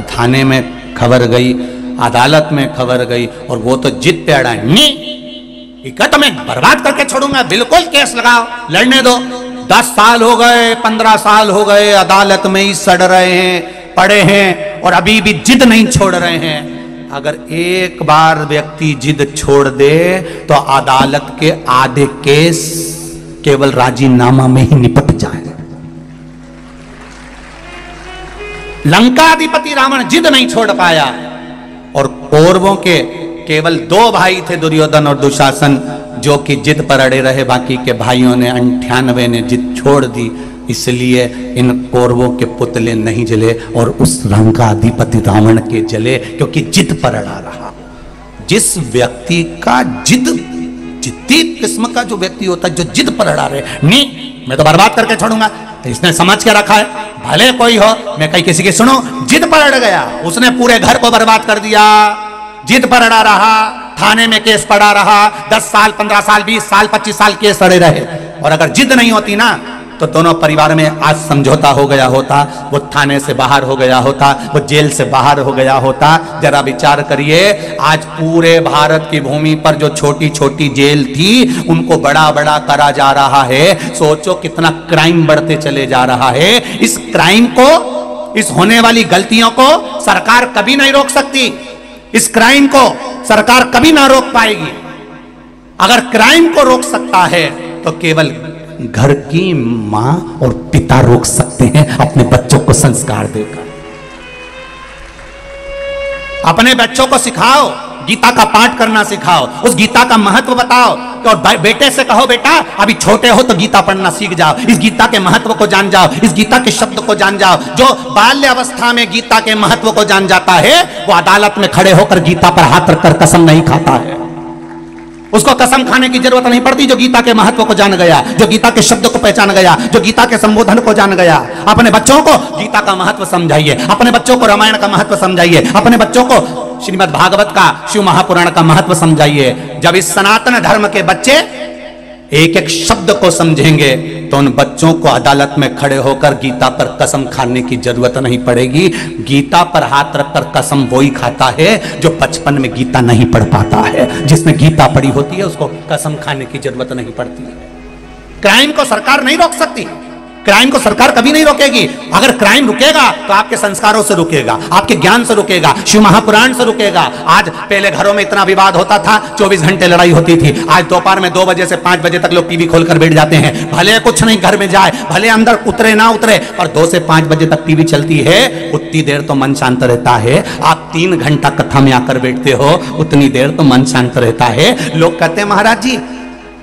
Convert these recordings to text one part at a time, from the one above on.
थाने में खबर गई, अदालत में खबर गई, और वो तो जिद पे अड़ा नहीं, तो मैं बर्बाद करके छोड़ूंगा, बिल्कुल केस लगाओ, लड़ने दो। 10 साल हो गए, 15 साल हो गए, अदालत में ही सड़ रहे हैं, पड़े हैं, और अभी भी जिद नहीं छोड़ रहे हैं। अगर एक बार व्यक्ति जिद छोड़ दे तो अदालत के आधे केस केवल राजीनामा में ही निपट जाए। लंकाधिपति रावण जिद नहीं छोड़ पाया, और कौरवों के केवल 2 भाई थे, दुर्योधन और दुशासन, जो कि जिद पर अड़े रहे। बाकी के भाइयों ने 98 ने जिद छोड़ दी, इसलिए इन कौरवों के पुतले नहीं जले और उस लंकाधिपति रावण के जले, क्योंकि जिद पर अड़ा रहा। जिस व्यक्ति का जिद्दी किस्म का जो व्यक्ति होता है, जो जिद पर अड़ा रहे, नहीं मैं तो बर्बाद करके छोड़ूंगा, तो इसने समझ के रखा है भले कोई हो, मैं कहीं किसी की सुनो, जिद पर अड़ गया, उसने पूरे घर को बर्बाद कर दिया। जिद पर अड़ा रहा, थाने में केस पड़ा रहा, 10 साल 15 साल 20 साल 25 साल केस अड़े रहे। और अगर जिद नहीं होती ना, तो दोनों परिवार में आज समझौता हो गया होता, वो थाने से बाहर हो गया होता, वो जेल से बाहर हो गया होता। जरा विचार करिए, आज पूरे भारत की भूमि पर जो छोटी छोटी जेल थी, उनको बड़ा बड़ा करा जा रहा है। सोचो कितना क्राइम बढ़ते चले जा रहा है। इस क्राइम को, इस होने वाली गलतियों को सरकार कभी नहीं रोक सकती। इस क्राइम को सरकार कभी ना रोक पाएगी। अगर क्राइम को रोक सकता है तो केवल घर की मां और पिता रोक सकते हैं, अपने बच्चों को संस्कार देकर। अपने बच्चों को सिखाओ, गीता का पाठ करना सिखाओ, उस गीता का महत्व बताओ। और बेटे से कहो, बेटा अभी छोटे हो तो गीता पढ़ना सीख जाओ, इस गीता के महत्व को जान जाओ, इस गीता के शब्द को जान जाओ। जो बाल्य अवस्था में गीता के महत्व को जान जाता है, वो अदालत में खड़े होकर गीता पर हाथ रखकर कसम नहीं खाता है। उसको कसम खाने की जरूरत नहीं पड़ती, जो गीता के महत्व को जान गया, जो गीता के शब्द को पहचान गया, जो गीता के संबोधन को जान गया। अपने बच्चों को गीता का महत्व समझाइए, अपने बच्चों को रामायण का महत्व समझाइए, अपने बच्चों को श्रीमद् भागवत का, शिव महापुराण का महत्व समझाइए। जब इस सनातन धर्म के बच्चे एक एक शब्द को समझेंगे, तो उन बच्चों को अदालत में खड़े होकर गीता पर कसम खाने की जरूरत नहीं पड़ेगी। गीता पर हाथ रखकर कसम वही खाता है जो बचपन में गीता नहीं पढ़ पाता है। जिसने गीता पढ़ी होती है, उसको कसम खाने की जरूरत नहीं पड़ती है। क्राइम को सरकार नहीं रोक सकती, क्राइम को सरकार कभी नहीं रोकेगी। अगर क्राइम रुकेगा तो आपके संस्कारों से रुकेगा, आपके ज्ञान से रुकेगा, शिव महापुराण से रुकेगा। आज पहले घरों में इतना विवाद होता था, 24 घंटे लड़ाई होती थी। आज दोपहर में 2 बजे से 5 बजे तक लोग टीवी खोलकर बैठ जाते हैं। भले कुछ नहीं घर में जाए, भले अंदर उतरे ना उतरे, पर 2 से 5 बजे तक टीवी चलती है, उतनी देर तो मन शांत रहता है। आप 3 घंटा कथा में आकर बैठते हो, उतनी देर तो मन शांत रहता है। लोग कहते हैं महाराज जी,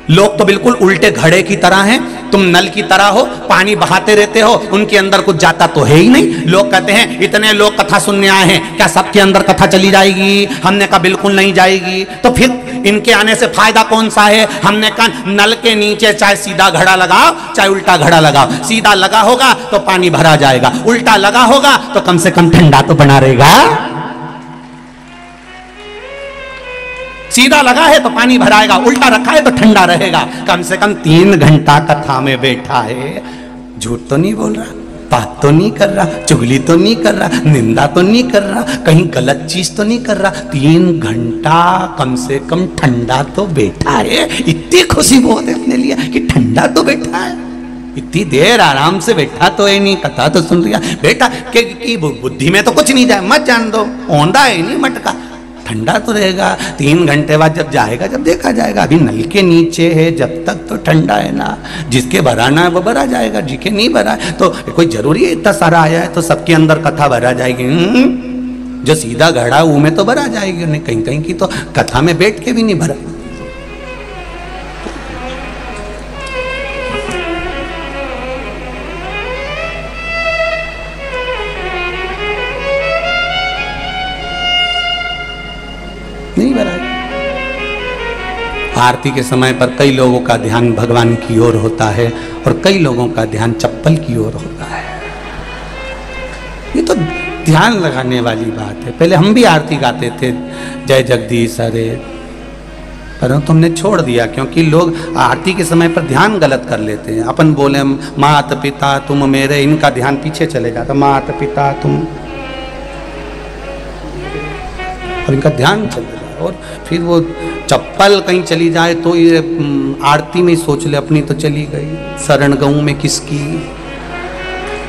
लोग तो बिल्कुल उल्टे घड़े की तरह हैं, तुम नल की तरह हो, पानी बहाते रहते हो, उनके अंदर कुछ जाता तो है ही नहीं। लोग कहते हैं इतने लोग कथा सुनने आए हैं, क्या सबके अंदर कथा चली जाएगी? हमने कहा बिल्कुल नहीं जाएगी। तो फिर इनके आने से फायदा कौन सा है? हमने कहा नल के नीचे चाहे सीधा घड़ा लगाओ, चाहे उल्टा घड़ा लगाओ। सीधा लगा होगा तो पानी भरा जाएगा, उल्टा लगा होगा तो कम से कम ठंडा तो बना रहेगा। सीधा लगा है तो पानी भराएगा, उल्टा रखा है तो ठंडा रहेगा। कम से कम 3 घंटा कथा में बैठा है, झूठ तो नहीं बोल रहा, बात तो नहीं कर रहा, चुगली तो नहीं कर रहा, निंदा तो नहीं कर रहा, कहीं गलत चीज तो नहीं कर रहा। 3 घंटा कम से कम ठंडा तो बैठा है। इतनी खुशी बहुत है अपने लिए कि ठंडा तो बैठा है। इतनी देर आराम से बैठा तो है नहीं, कथा तो सुन लिया बेटा कि बुद्धि में तो कुछ नहीं जाए, मत जान दो, औंधा है नहीं मटका, ठंडा तो रहेगा। 3 घंटे बाद जब जाएगा, जब देखा जाएगा। अभी नल के नीचे है, जब तक तो ठंडा है ना। जिसके भराना है वो भरा जाएगा, जिसके नहीं भरा है तो कोई जरूरी है इतना सारा आया है तो सबके अंदर कथा भरा जाएगी? जो सीधा घड़ा वो में तो भरा जाएगी, नहीं कहीं कहीं की तो कथा में बैठ के भी नहीं भरा। नहीं भरा। आरती के समय पर कई लोगों का ध्यान भगवान की ओर होता है और कई लोगों का ध्यान चप्पल की ओर होता है। ये तो ध्यान लगाने वाली बात है। पहले हम भी आरती गाते थे, जय जगदीश हरे, पर तुमने छोड़ दिया क्योंकि लोग आरती के समय पर ध्यान गलत कर लेते हैं। अपन बोले माता पिता तुम मेरे, इनका ध्यान पीछे चले जाता, माता पिता तुम। और इनका ध्यान चल रहा है। और फिर वो चप्पल कहीं चली जाए तो ये आरती में सोच ले अपनी तो चली गई, शरण गऊं मैं किसकी,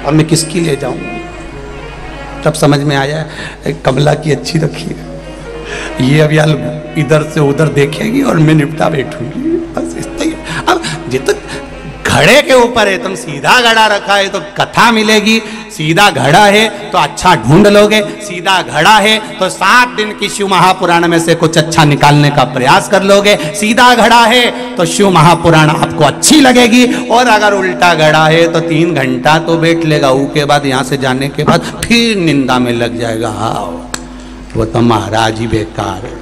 अब मैं किसकी ले जाऊं। तब समझ में आया कमला की अच्छी रखी है, ये अब यार इधर से उधर देखेगी और मैं निपटा बैठूंगी, बस इतना ही। अब जितना घड़े के ऊपर है, तुम सीधा घड़ा रखा है तो कथा मिलेगी, सीधा घड़ा है तो अच्छा ढूंढ लोगे, सीधा घड़ा है तो 7 दिन की शिव महापुराण में से कुछ अच्छा निकालने का प्रयास कर लोगे, सीधा घड़ा है तो शिव महापुराण आपको अच्छी लगेगी, और अगर उल्टा घड़ा है तो 3 घंटा तो बैठ लेगा, उसके बाद यहाँ से जाने के बाद फिर निंदा में लग जाएगा, हाँ वो तो महाराज ही बेकार है,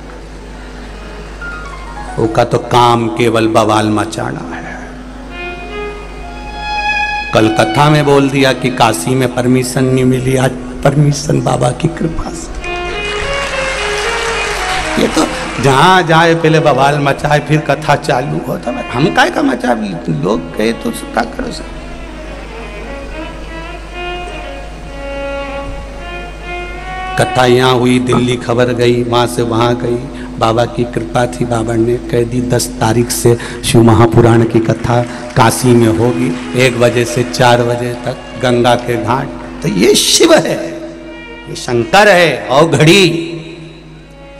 उसका तो काम केवल बवाल मचाना है। कल कथा में बोल दिया कि काशी में परमिशन नहीं मिली, आज परमिशन बाबा की कृपा से। ये तो जहां जाए पहले बवाल मचाए फिर कथा चालू होता है, हम काय का मचा, लोग कहे तो क्या करो सर। कथा यहाँ हुई, दिल्ली खबर गई, वहां से वहां गई, बाबा की कृपा थी, बाबा ने कह दी 10 तारीख से शिव महापुराण की कथा काशी में होगी, 1 बजे से 4 बजे तक गंगा के घाट। तो ये शिव है, ये शंकर है, और घड़ी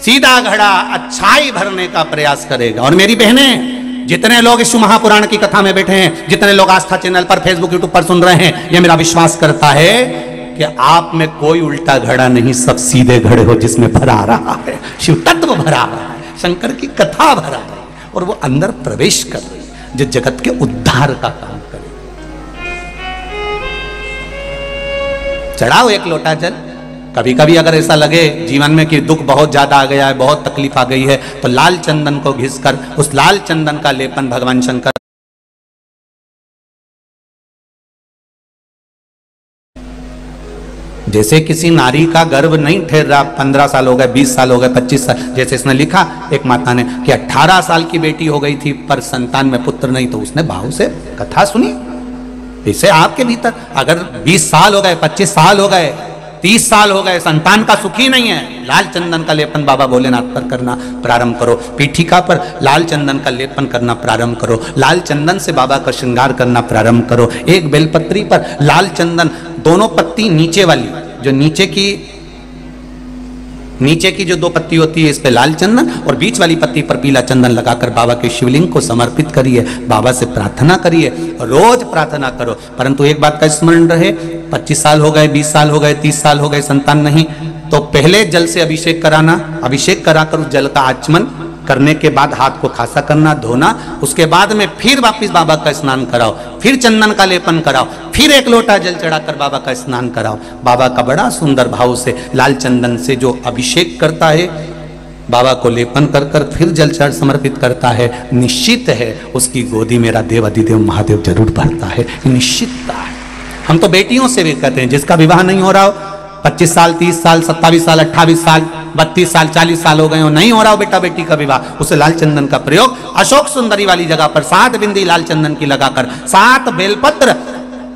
सीधा घड़ा अच्छाई भरने का प्रयास करेगा। और मेरी बहनें, जितने लोग शिव महापुराण की कथा में बैठे हैं, जितने लोग आस्था चैनल पर, फेसबुक, यूट्यूब पर सुन रहे हैं, ये मेरा विश्वास करता है कि आप में कोई उल्टा घड़ा नहीं, सब सीधे घड़े हो जिसमें भरा रहा है, शिव तत्व भरा रहा है, शंकर की कथा भरा है, और वो अंदर प्रवेश कर रही है जो जगत के उद्धार का काम करे। चढ़ाओ 1 लोटा जल। कभी कभी अगर ऐसा लगे जीवन में कि दुख बहुत ज्यादा आ गया है, बहुत तकलीफ आ गई है, तो लाल चंदन को घिसकर उस लाल चंदन का लेपन भगवान शंकर जैसे किसी नारी का गर्भ नहीं ठहर रहा, 15 साल हो गए, 20 साल हो गए, 25 साल, जैसे इसने लिखा एक माता ने कि 18 साल की बेटी हो गई थी पर संतान में पुत्र नहीं, तो उसने भाव से कथा सुनी। इसे आपके भीतर अगर 20 साल हो गए, 25 साल हो गए, 30 साल हो गए, संतान का सुख ही नहीं है, लाल चंदन का लेपन बाबा भोलेनाथ पर करना प्रारंभ करो, पीठिका पर लाल चंदन का लेपन करना प्रारंभ करो, लाल चंदन से बाबा का श्रृंगार करना प्रारंभ करो। एक बेलपत्री पर लाल चंदन, दोनों पत्ती नीचे वाली, जो नीचे की जो 2 पत्ती होती है, इस पे लाल चंदन, और बीच वाली पत्ती पर पीला चंदन लगाकर बाबा के शिवलिंग को समर्पित करिए, बाबा से प्रार्थना करिए, रोज प्रार्थना करो। परंतु एक बात का स्मरण रहे, 25 साल हो गए, 20 साल हो गए, 30 साल हो गए, संतान नहीं, तो पहले जल से अभिषेक कराना, अभिषेक कराकर उस जल का आचमन करने के बाद हाथ को खासा करना, धोना, उसके बाद में फिर वापिस बाबा का स्नान कराओ, फिर चंदन का लेपन कराओ, फिर 1 लोटा जल चढ़ाकर बाबा का स्नान कराओ। बाबा का बड़ा सुंदर भाव से लाल चंदन से जो अभिषेक करता है, बाबा को लेपन कर कर फिर जल चढ़ समर्पित करता है, निश्चित है उसकी गोदी मेरा देव अधिदेव महादेव जरूर भरता है, निश्चितता है। हम तो बेटियों से भी कहते हैं, जिसका विवाह नहीं हो रहा हो, 25 साल, 30 साल, 27 साल, 28 साल, 32 साल, 40 साल हो गए हो, नहीं हो रहा हो बेटा बेटी का विवाह, उसे लाल चंदन का प्रयोग अशोक सुंदरी वाली जगह पर 7 बिंदी लाल चंदन की लगाकर 7 बेलपत्र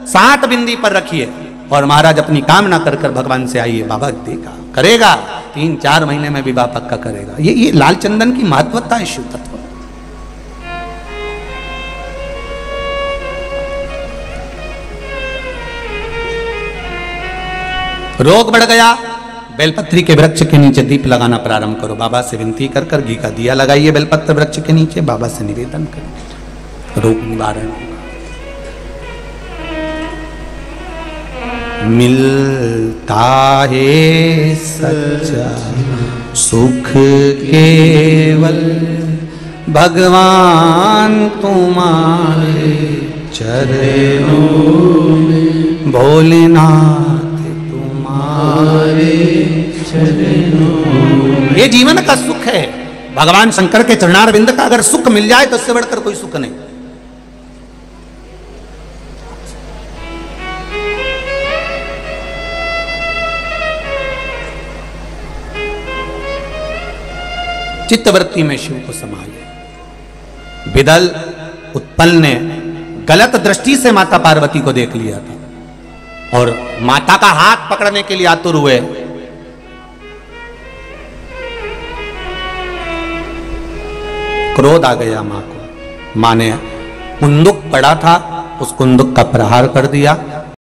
7 बिंदी पर रखिए, और महाराज अपनी कामना कर कर भगवान से आइए, बाबा देगा, करेगा, 3-4 महीने में विवाह पक्का करेगा। ये लाल चंदन की महत्वता है शिव तत्व। रोग बढ़ गया, बेलपत्री के वृक्ष के नीचे दीप लगाना प्रारंभ करो, बाबा से विनती कर कर घी का दिया लगाइए बेलपत्र वृक्ष के नीचे, बाबा से निवेदन करिए, रोग निवारण होगा। मिलता है सच्चा सुख केवल भगवान तुम्हारे चरणों में, भोलेनाथ ये जीवन का सुख है। भगवान शंकर के चरणारविंद का अगर सुख मिल जाए तो इससे बढ़कर कोई सुख नहीं। चित्तवृत्ति में शिव को संभाले। विदल उत्पल ने गलत दृष्टि से माता पार्वती को देख लिया था और माता का हाथ पकड़ने के लिए आतुर हुए। क्रोध आ गया मां को। मां ने कुंदुक पड़ा था, उस कुंदुक का प्रहार कर दिया